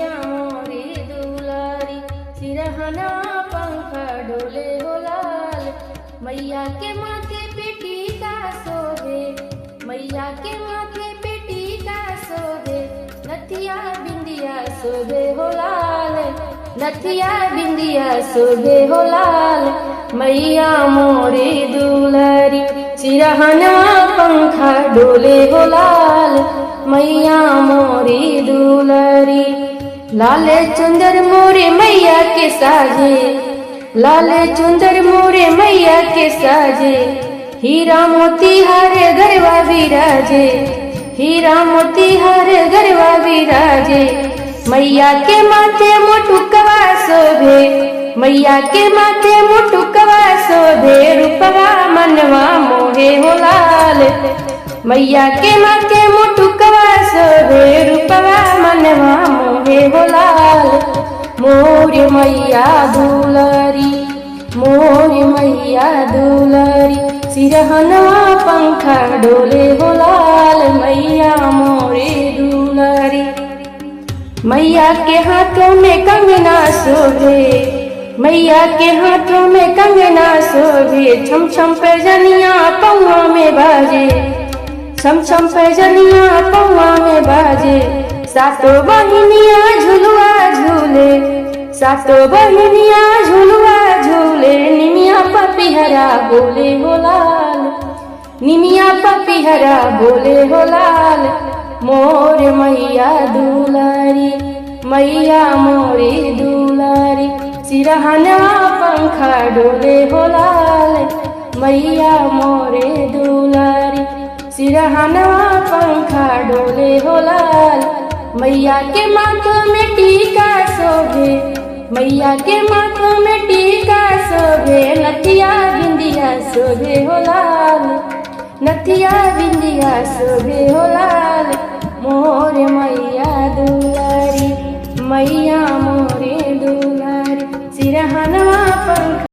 मैया मोरी दुलारी, सिरहना पंखा डोले हो लाल। मैया के माथे पे टीका शोभे, मैया के माथे पे टीका शोभे, नथिया बिंदिया शोभे हो लाल, नथिया बिंदिया शोभे हो लाल। मैया मोरी दुलारी, सिरहना पंखा डोले हो लाल। मैया मोरी दुलारी, लाले चुंदर मोरे मैया के साजे, लाले चुंदर मोरे मैया के साजे, हीरा मोती हारे गरबा विराजे, हीरा मोती हारे गरबा विराजे। मैया के माथे मुटुकवा शोभे, मैया के माथे मुटुकवा शोभे, रूपवा मनवा मोहे हो लाल। मैया के माथे मुटुकवा शोभे, रूपवा मनवा मोहे हो लाल। मोर मैया दुलारी, मोर मैया दुलारी, सिरहनवा पंखा डोले हो लाल। मैया मोरे दुलारी, मैया के हाथों में कंगना शोभे, मैया के हाथों में कंगना शोभे, छम छम पैजनिया पौआ में बाजे, छम छम पैजनिया पौआ में बाजे। सातों बहिनिया झुलुआ झूले, सातों बहिनिया झुलुआ झूले, निमिया पपिहरा बोले हो लाल, निमिया पपिहरा बोले हो लाल। मोर मैया दुलारी, मैया मोरे दुलारी, सिरहना पंखा डोले हो लाल। मैया मोरे दुलारी, सिरहना पंखा डोले हो लाल। मैया के माथों में टीका शोभे, मैया के माथों में टीका शोभे, नथिया बिंदिया शोभे हो लाल, नथिया बिंदिया शोभे हो लाल। मोर मैया दुलारी, मैया